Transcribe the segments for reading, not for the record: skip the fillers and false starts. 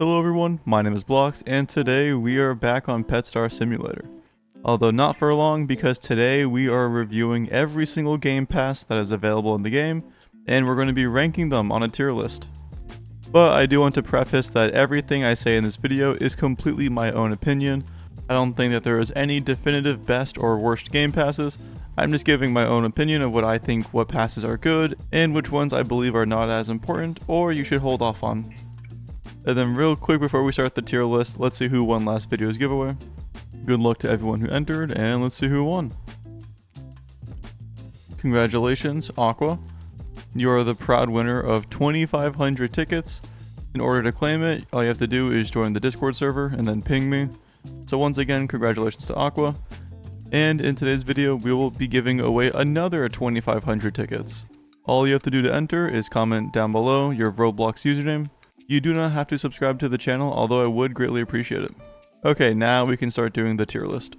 Hello everyone, my name is Bloqs, and today we are back on Pet Star Simulator. Although not for long, because today we are reviewing every single game pass that is available in the game, and we're going to be ranking them on a tier list. But I do want to preface that everything I say in this video is completely my own opinion. I don't think that there is any definitive best or worst game passes. I'm just giving my own opinion of what I think what passes are good, and which ones I believe are not as important, or you should hold off on. And then real quick before we start the tier list, let's see who won last video's giveaway. Good luck to everyone who entered, and let's see who won. Congratulations, Aqua. You are the proud winner of 2,500 tickets. In order to claim it, all you have to do is join the Discord server and then ping me. So once again, congratulations to Aqua. And in today's video, we will be giving away another 2,500 tickets. All you have to do to enter is comment down below your Roblox username. You do not have to subscribe to the channel, although I would greatly appreciate it. Okay, now we can start doing the tier list.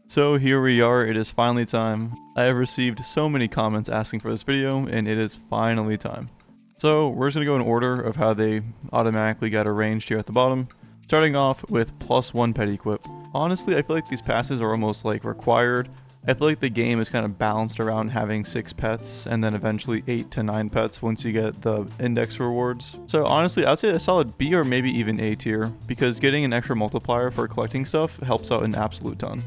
So here we are, it is finally time. I have received so many comments asking for this video, and it is finally time. So we're just going to go in order of how they automatically got arranged here at the bottom. Starting off with +1 pet equip. Honestly, I feel like these passes are almost like required. I feel like the game is kind of balanced around having 6 pets and then eventually 8 to 9 pets once you get the index rewards. So honestly, I'd say a solid B or maybe even A tier, because getting an extra multiplier for collecting stuff helps out an absolute ton.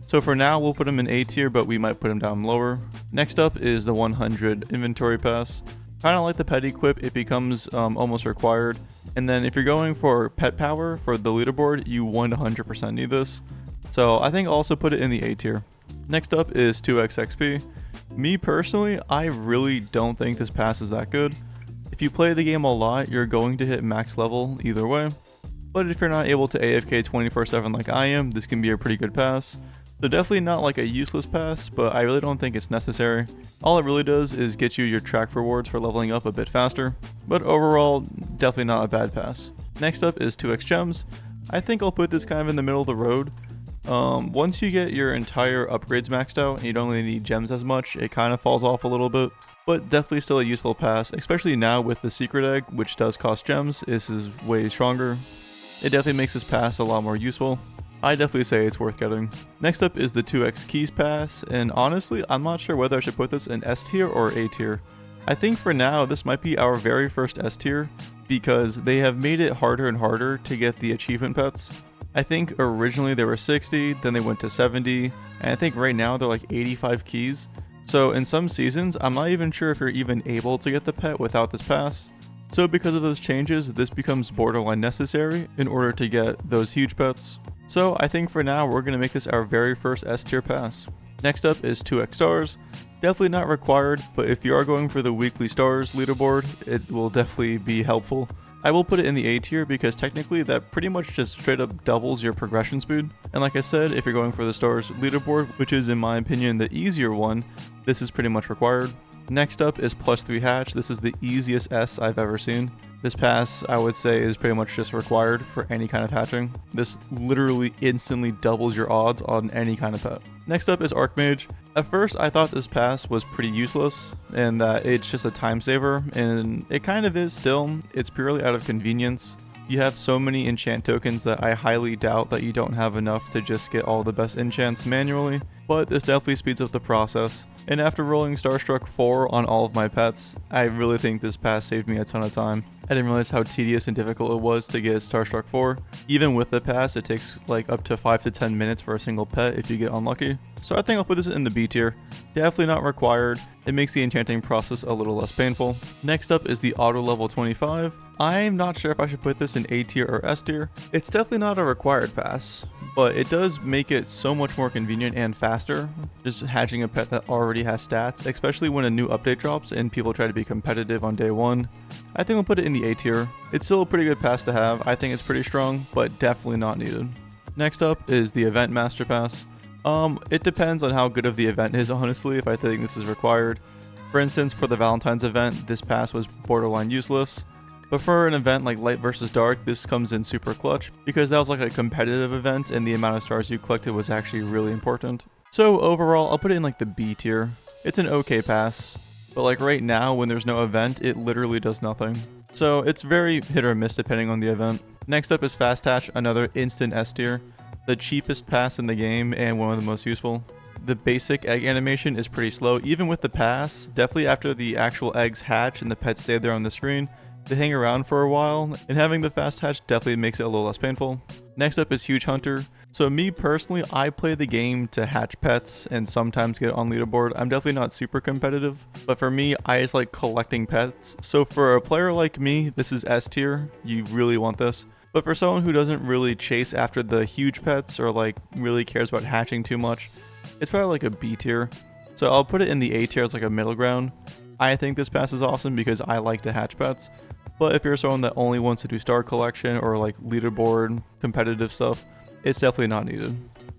So for now, we'll put them in A tier, but we might put them down lower. Next up is the 100 inventory pass. Kind of like the pet equip, it becomes almost required. And then if you're going for pet power for the leaderboard, you 100% need this. So I think I'll also put it in the A tier. Next up is 2x XP. Me personally, I really don't think this pass is that good. If you play the game a lot, you're going to hit max level either way. But if you're not able to AFK 24/7 like I am, this can be a pretty good pass. So definitely not like a useless pass, but I really don't think it's necessary. All it really does is get you your track rewards for leveling up a bit faster. But overall, definitely not a bad pass. Next up is 2x gems. I think I'll put this kind of in the middle of the road. Once you get your entire upgrades maxed out and you don't really need gems as much, it kind of falls off a little bit. But definitely still a useful pass, especially now with the secret egg, which does cost gems. This is way stronger. It definitely makes this pass a lot more useful. I definitely say it's worth getting. Next up is the 2x keys pass, and honestly, I'm not sure whether I should put this in S tier or A tier. I think for now, this might be our very first S tier, because they have made it harder and harder to get the achievement pets. I think originally they were 60, then they went to 70, and I think right now they're like 85 keys. So in some seasons, I'm not even sure if you're even able to get the pet without this pass. So because of those changes, this becomes borderline necessary in order to get those huge pets. So I think for now, we're going to make this our very first S tier pass. Next up is 2x stars. Definitely not required, but if you are going for the weekly stars leaderboard, it will definitely be helpful. I will put it in the A tier because technically that pretty much just straight up doubles your progression speed. And like I said, if you're going for the stars leaderboard, which is in my opinion the easier one, this is pretty much required. Next up is +3 hatch. This is the easiest S I've ever seen. This pass, I would say, is pretty much just required for any kind of hatching. This literally instantly doubles your odds on any kind of pet. Next up is Archmage. At first, I thought this pass was pretty useless and that it's just a time saver, and it kind of is still. It's purely out of convenience. You have so many enchant tokens that I highly doubt that you don't have enough to just get all the best enchants manually, but this definitely speeds up the process. And after rolling Starstruck 4 on all of my pets, I really think this pass saved me a ton of time. I didn't realize how tedious and difficult it was to get Starstruck 4. Even with the pass, it takes like up to 5 to 10 minutes for a single pet if you get unlucky. So I think I'll put this in the B tier. Definitely not required. It makes the enchanting process a little less painful. Next up is the auto level 25. I'm not sure if I should put this in A tier or S tier. It's definitely not a required pass, but it does make it so much more convenient and faster just hatching a pet that already has stats, especially when a new update drops and people try to be competitive on day 1. I think I'll put it in the A tier. It's still a pretty good pass to have. I think it's pretty strong, but definitely not needed. Next up is the event master pass. It depends on how good of the event is, honestly, if I think this is required. For instance, for the Valentine's event, this pass was borderline useless. But for an event like Light vs Dark, this comes in super clutch, because that was like a competitive event and the amount of stars you collected was actually really important. So overall, I'll put it in like the B tier. It's an okay pass, but like right now when there's no event, it literally does nothing. So it's very hit or miss depending on the event. Next up is Fast Hatch, another instant S tier. The cheapest pass in the game and one of the most useful. The basic egg animation is pretty slow, even with the pass. Definitely after the actual eggs hatch and the pets stay there on the screen, they hang around for a while, and having the fast hatch definitely makes it a little less painful. Next up is Huge Hunter. So me personally, I play the game to hatch pets and sometimes get on leaderboard. I'm definitely not super competitive, but for me, I just like collecting pets. So for a player like me, this is S tier. You really want this. But for someone who doesn't really chase after the huge pets or like really cares about hatching too much, it's probably like a B tier. So I'll put it in the A tier as like a middle ground. I think this pass is awesome because I like to hatch pets. But if you're someone that only wants to do star collection or like leaderboard competitive stuff, it's definitely not needed.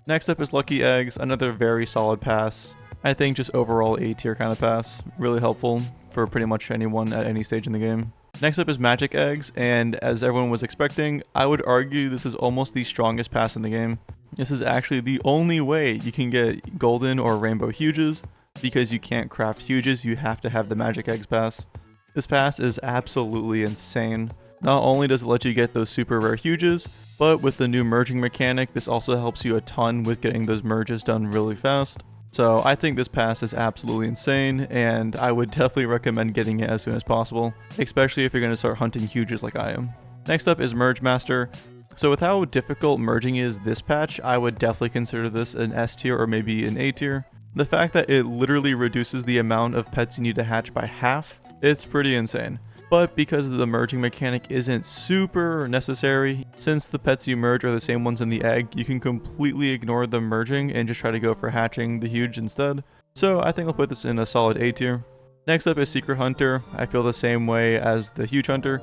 Next up is Lucky Eggs, another very solid pass. I think just overall A tier kind of pass. Really helpful for pretty much anyone at any stage in the game. Next up is Magic Eggs, and as everyone was expecting, I would argue this is almost the strongest pass in the game. This is actually the only way you can get golden or rainbow huges, because you can't craft huges, you have to have the Magic Eggs pass. This pass is absolutely insane. Not only does it let you get those super rare huges, but with the new merging mechanic, this also helps you a ton with getting those merges done really fast. So I think this pass is absolutely insane, and I would definitely recommend getting it as soon as possible, especially if you're going to start hunting huges like I am. Next up is Merge Master. So with how difficult merging is this patch, I would definitely consider this an S tier or maybe an A tier. The fact that it literally reduces the amount of pets you need to hatch by half, it's pretty insane. But because the merging mechanic isn't super necessary, since the pets you merge are the same ones in the egg, you can completely ignore the merging and just try to go for hatching the huge instead. So I think I'll put this in a solid A tier. Next up is Secret Hunter. I feel the same way as the Huge Hunter.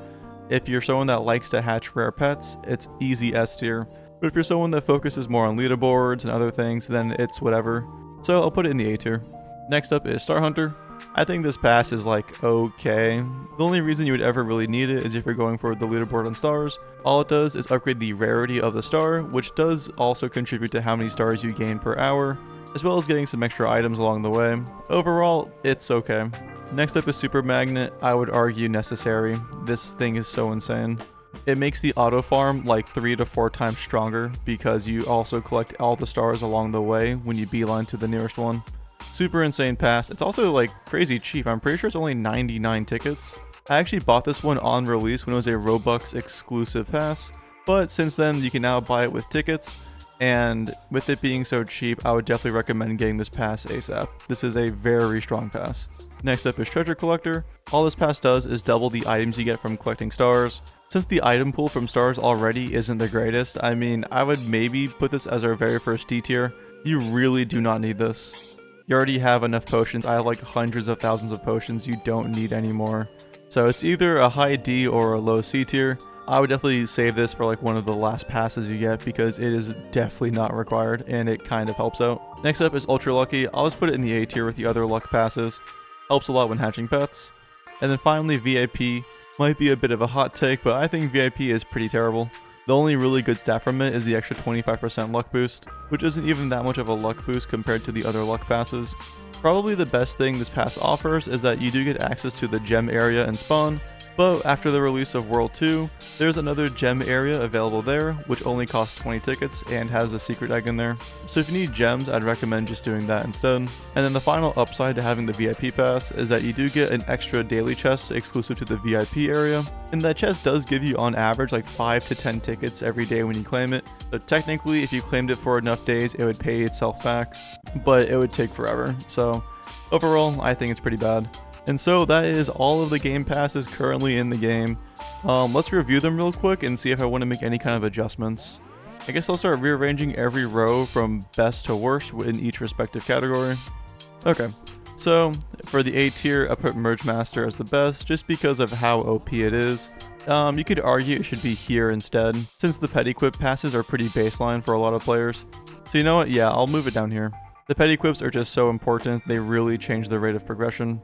If you're someone that likes to hatch rare pets, it's easy S tier. But if you're someone that focuses more on leaderboards and other things, then it's whatever. So I'll put it in the A tier. Next up is Star Hunter. I think this pass is like okay. The only reason you would ever really need it is if you're going for the leaderboard on stars. All it does is upgrade the rarity of the star, which does also contribute to how many stars you gain per hour, as well as getting some extra items along the way. Overall, it's okay. Next up is Super Magnet. I would argue necessary. This thing is so insane. It makes the auto farm like 3 to 4 times stronger because you also collect all the stars along the way when you beeline to the nearest one. Super insane pass. It's also like crazy cheap. I'm pretty sure it's only 99 tickets. I actually bought this one on release when it was a Roblox exclusive pass, but since then you can now buy it with tickets, and with it being so cheap, I would definitely recommend getting this pass ASAP. This is a very strong pass. Next up is Treasure Collector. All this pass does is double the items you get from collecting stars. Since the item pool from stars already isn't the greatest, I mean, I would maybe put this as our very first D tier. You really do not need this. You already have enough potions. I have like hundreds of thousands of potions. You don't need any more. So it's either a high D or a low C tier. I would definitely save this for like one of the last passes you get because it is definitely not required and it kind of helps out. Next up is Ultra Lucky. I'll just put it in the A tier with the other luck passes. Helps a lot when hatching pets. And then finally VIP. Might be a bit of a hot take, but I think VIP is pretty terrible. The only really good stat from it is the extra 25% luck boost, which isn't even that much of a luck boost compared to the other luck passes. Probably the best thing this pass offers is that you do get access to the gem area and spawn, but after the release of World 2, there's another gem area available there, which only costs 20 tickets and has a secret egg in there. So if you need gems, I'd recommend just doing that instead. And then the final upside to having the VIP pass is that you do get an extra daily chest exclusive to the VIP area. And that chest does give you on average like 5 to 10 tickets every day when you claim it. So technically, if you claimed it for enough days, it would pay itself back, but it would take forever. So overall, I think it's pretty bad. And so that is all of the game passes currently in the game. Let's review them real quick and see if I want to make any kind of adjustments. I guess I'll start rearranging every row from best to worst in each respective category. Okay, so for the A tier, I put Merge Master as the best just because of how OP it is. You could argue it should be here instead, since the pet equip passes are pretty baseline for a lot of players. So you know what, yeah, I'll move it down here. The pet equips are just so important, they really change the rate of progression.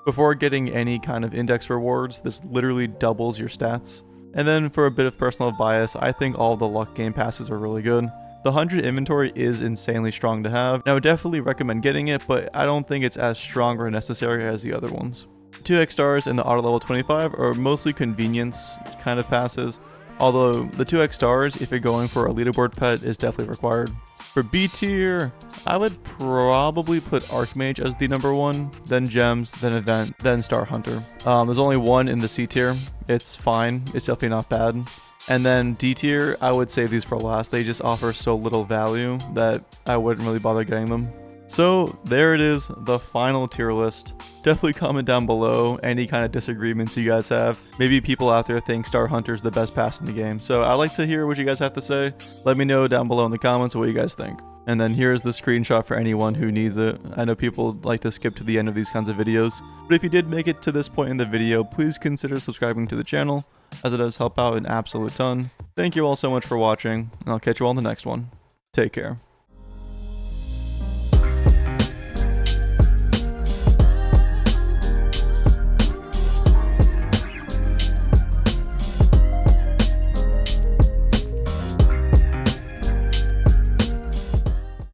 Before getting any kind of index rewards, this literally doubles your stats. And then for a bit of personal bias, I think all the luck game passes are really good. The 100 inventory is insanely strong to have, and I would definitely recommend getting it, but I don't think it's as strong or necessary as the other ones. 2x stars in the auto level 25 are mostly convenience kind of passes, although the 2x stars, if you're going for a leaderboard pet, is definitely required. For B tier, I would probably put Archmage as the number one, then Gems, then Event, then Star Hunter. There's only one in the C tier. It's fine. It's definitely not bad. And then D tier, I would save these for last. They just offer so little value that I wouldn't really bother getting them. So there it is, the final tier list. Definitely comment down below any kind of disagreements you guys have. Maybe people out there think Star Hunter's the best pass in the game. So I'd like to hear what you guys have to say. Let me know down below in the comments what you guys think. And then here's the screenshot for anyone who needs it. I know people like to skip to the end of these kinds of videos, but if you did make it to this point in the video, please consider subscribing to the channel, as it does help out an absolute ton. Thank you all so much for watching, and I'll catch you all in the next one. Take care.